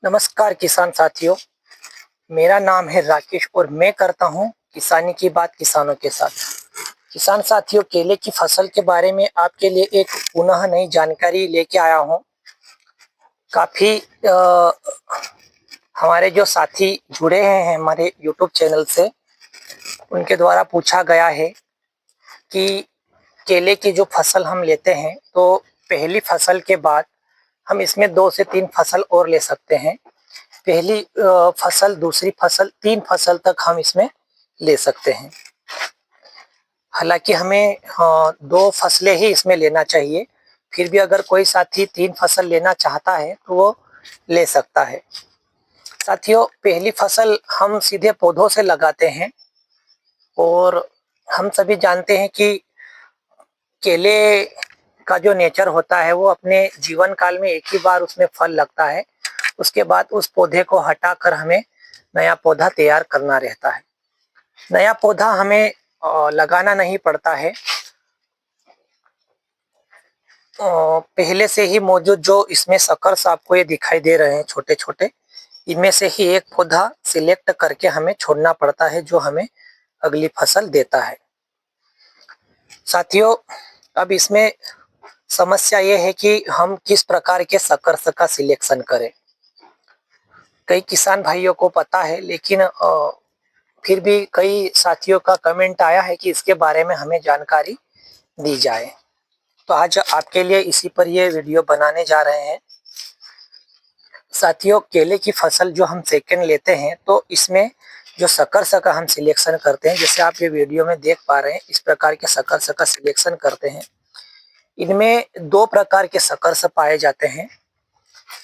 नमस्कार किसान साथियों। मेरा नाम है राकेश और मैं करता हूं किसानी की बात किसानों के साथ। किसान साथियों, केले की फसल के बारे में आपके लिए एक पुनः नई जानकारी लेके आया हूं। काफ़ी हमारे जो साथी जुड़े हैं हमारे यूट्यूब चैनल से, उनके द्वारा पूछा गया है कि केले की जो फसल हम लेते हैं तो पहली फसल के बाद हम इसमें 2 से 3 फसल और ले सकते हैं। पहली फसल, दूसरी फसल, 3 फसल तक हम इसमें ले सकते हैं। हालांकि हमें 2 फसलें ही इसमें लेना चाहिए। फिर भी अगर कोई साथी 3 फसल लेना चाहता है तो वो ले सकता है। साथियों, पहली फसल हम सीधे पौधों से लगाते हैं और हम सभी जानते हैं कि केले का जो नेचर होता है वो अपने जीवन काल में एक ही बार उसमें फल लगता है। उसके बाद उस पौधे को हटाकर हमें नया पौधा तैयार करना रहता है। नया पौधा हमें लगाना नहीं पड़ता है। पहले से ही मौजूद जो इसमें सकर्स आपको ये दिखाई दे रहे हैं छोटे छोटे, इनमें से ही एक पौधा सिलेक्ट करके हमें छोड़ना पड़ता है जो हमें अगली फसल देता है। साथियों, अब इसमें समस्या ये है कि हम किस प्रकार के सकर्स का सिलेक्शन करें। कई किसान भाइयों को पता है, लेकिन फिर भी कई साथियों का कमेंट आया है कि इसके बारे में हमें जानकारी दी जाए। तो आज आपके लिए इसी पर ये वीडियो बनाने जा रहे हैं। साथियों, केले की फसल जो हम सेकंड लेते हैं तो इसमें जो सकर्स का हम सिलेक्शन करते हैं, जैसे आप ये वीडियो में देख पा रहे हैं, इस प्रकार के सकर्स का सिलेक्शन करते हैं। इनमें 2 प्रकार के सकर्स पाए जाते हैं।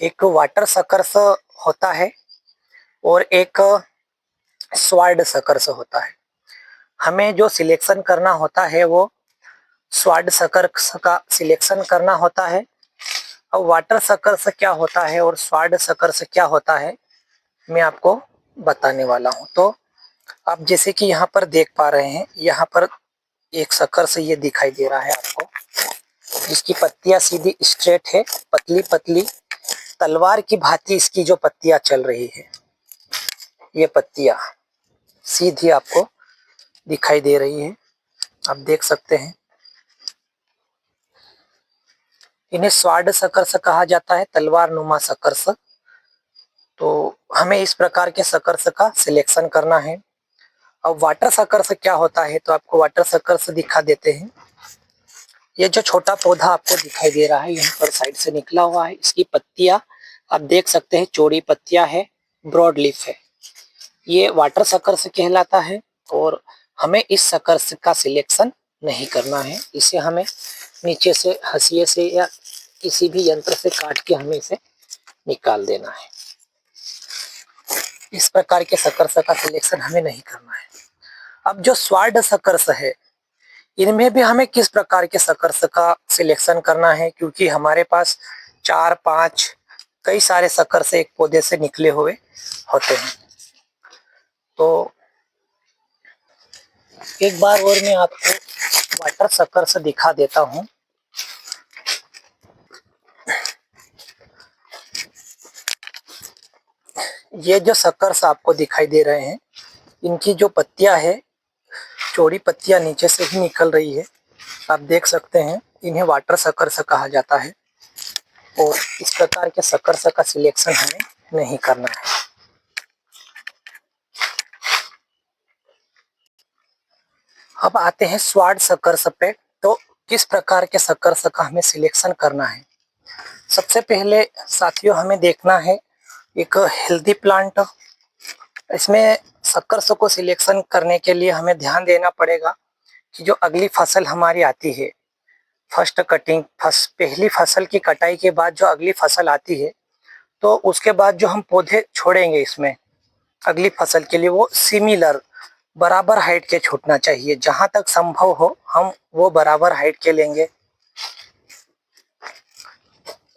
एक वाटर सकर्स होता है और एक स्वार्ड सकर्स होता है। हमें जो सिलेक्शन करना होता है वो स्वार्ड सकर्स का सिलेक्शन करना होता है। अब वाटर सकर्स क्या होता है और स्वार्ड सकर्स क्या होता है, मैं आपको बताने वाला हूं। तो आप जैसे कि यहाँ पर देख पा रहे हैं, यहाँ पर एक सकर्स ये दिखाई दे रहा है आपको, जिसकी पत्तियां सीधी स्ट्रेट है, पतली पतली तलवार की भांति इसकी जो पत्तियां चल रही है, ये पत्तियां सीधी आपको दिखाई दे रही है, आप देख सकते हैं। इन्हें स्वार्ड सकर्स कहा जाता है, तलवार नुमा सकर्स। तो हमें इस प्रकार के सकर्स का सिलेक्शन करना है। अब वाटर सकर्स क्या होता है, तो आपको वाटर सकर्स दिखा देते हैं। ये जो छोटा पौधा आपको दिखाई दे रहा है, यहाँ पर साइड से निकला हुआ है, इसकी पत्तियां आप देख सकते हैं, चौड़ी पत्तियां है, ब्रॉड लीफ है। ये वाटर सकर्स कहलाता है और हमें इस सकर्स का सिलेक्शन नहीं करना है। इसे हमें नीचे से हंसिए से या किसी भी यंत्र से काट के हमें इसे निकाल देना है। इस प्रकार के सकर्स का सिलेक्शन हमें नहीं करना है। अब जो स्वार्ड सकर्स है, इनमें भी हमें किस प्रकार के सकर्स का सिलेक्शन करना है, क्योंकि हमारे पास 4-5 कई सारे सकर्स एक पौधे से निकले हुए होते हैं। तो एक बार और मैं आपको वाटर सकर्स दिखा देता हूं। ये जो सकर्स आपको दिखाई दे रहे हैं, इनकी जो पत्तियां है, चौड़ी पत्तियां नीचे से ही निकल रही है, आप देख सकते हैं। इन्हें वाटर सकर्स कहा जाता है और इस प्रकार के सकर्स का सिलेक्शन हमें नहीं करना है। अब आते हैं स्वार्ड सकर्स पे। तो किस प्रकार के सकर्स का हमें सिलेक्शन करना है। सबसे पहले साथियों, हमें देखना है एक हेल्दी प्लांट। इसमें सकर्स को सिलेक्शन करने के लिए हमें ध्यान देना पड़ेगा कि जो अगली फसल हमारी आती है, फर्स्ट कटिंग, पहली फसल की कटाई के बाद जो अगली फसल आती है, तो उसके बाद जो हम पौधे छोड़ेंगे इसमें अगली फसल के लिए, वो सिमिलर बराबर हाइट के छूटना चाहिए। जहां तक संभव हो हम वो बराबर हाइट के लेंगे।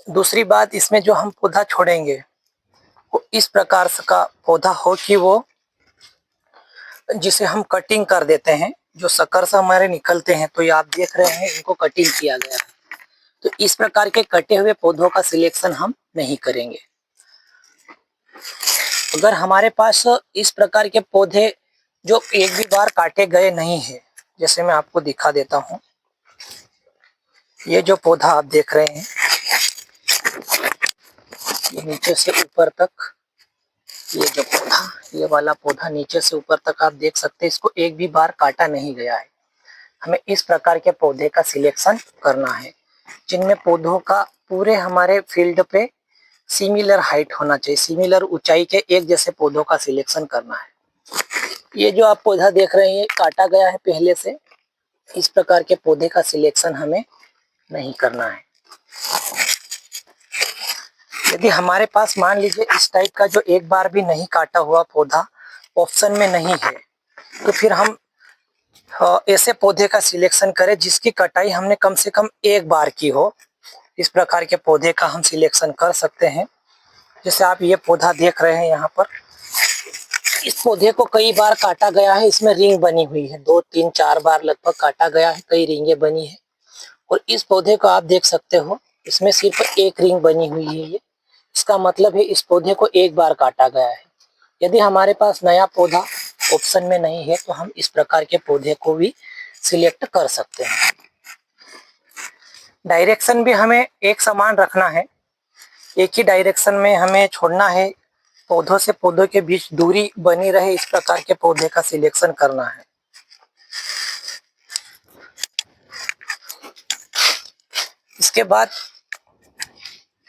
दूसरी बात, इसमें जो हम पौधा छोड़ेंगे वो इस प्रकार का पौधा हो कि वो, जिसे हम कटिंग कर देते हैं, जो सकर्स हमारे निकलते हैं, तो ये आप देख रहे हैं, इनको कटिंग किया गया है। तो इस प्रकार के कटे हुए पौधों का सिलेक्शन हम नहीं करेंगे। अगर हमारे पास इस प्रकार के पौधे जो एक भी बार काटे गए नहीं है, जैसे मैं आपको दिखा देता हूँ, ये जो पौधा आप देख रहे हैं, ये नीचे से ऊपर तक, ये जो पौधा, ये वाला पौधा नीचे से ऊपर तक आप देख सकते हैं, इसको एक भी बार काटा नहीं गया है। हमें इस प्रकार के पौधे का सिलेक्शन करना है, जिनमें पौधों का पूरे हमारे फील्ड पे सिमिलर हाइट होना चाहिए, सिमिलर ऊंचाई के एक जैसे पौधों का सिलेक्शन करना है। ये जो आप पौधा देख रहे हैं, ये काटा गया है पहले से। इस प्रकार के पौधे का सिलेक्शन हमें नहीं करना है। यदि हमारे पास मान लीजिए इस टाइप का जो एक बार भी नहीं काटा हुआ पौधा ऑप्शन में नहीं है, तो फिर हम ऐसे पौधे का सिलेक्शन करें जिसकी कटाई हमने कम से कम एक बार की हो। इस प्रकार के पौधे का हम सिलेक्शन कर सकते हैं। जैसे आप ये पौधा देख रहे हैं यहाँ पर, इस पौधे को कई बार काटा गया है, इसमें रिंग बनी हुई है, 2 3 4 बार लगभग काटा गया है, कई रिंगे बनी है। और इस पौधे को आप देख सकते हो, इसमें सिर्फ एक रिंग बनी हुई है। ये इसका मतलब है इस पौधे को एक बार काटा गया है। यदि हमारे पास नया पौधा ऑप्शन में नहीं है तो हम इस प्रकार के पौधे को भी सिलेक्ट कर सकते हैं। डायरेक्शन भी हमें एक समान रखना है, एक ही डायरेक्शन में हमें छोड़ना है, पौधों से पौधों के बीच दूरी बनी रहे, इस प्रकार के पौधे का सिलेक्शन करना है। इसके बाद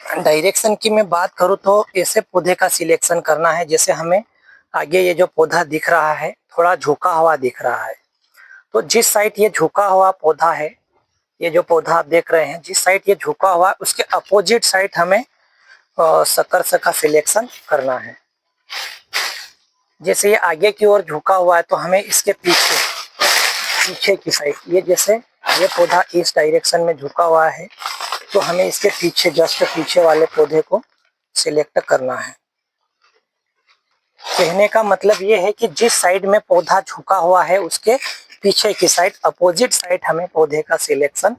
डायरेक्शन की मैं बात करूं तो ऐसे पौधे का सिलेक्शन करना है, जैसे हमें आगे ये जो पौधा दिख रहा है थोड़ा झुका हुआ दिख रहा है, तो जिस साइड ये झुका हुआ पौधा है, ये जो पौधा आप देख रहे हैं, जिस साइड ये झुका हुआ है उसके अपोजिट साइड हमें सकर्स का सिलेक्शन करना है। जैसे ये आगे की ओर झुका हुआ है तो हमें इसके पीछे की साइड, ये जैसे ये पौधा इस डायरेक्शन में झुका हुआ है तो हमें इसके पीछे, जस्ट पीछे वाले पौधे को सिलेक्ट करना है। कहने का मतलब ये है कि जिस साइड में पौधा झुका हुआ है उसके पीछे की साइड, अपोजिट साइड हमें पौधे का सिलेक्शन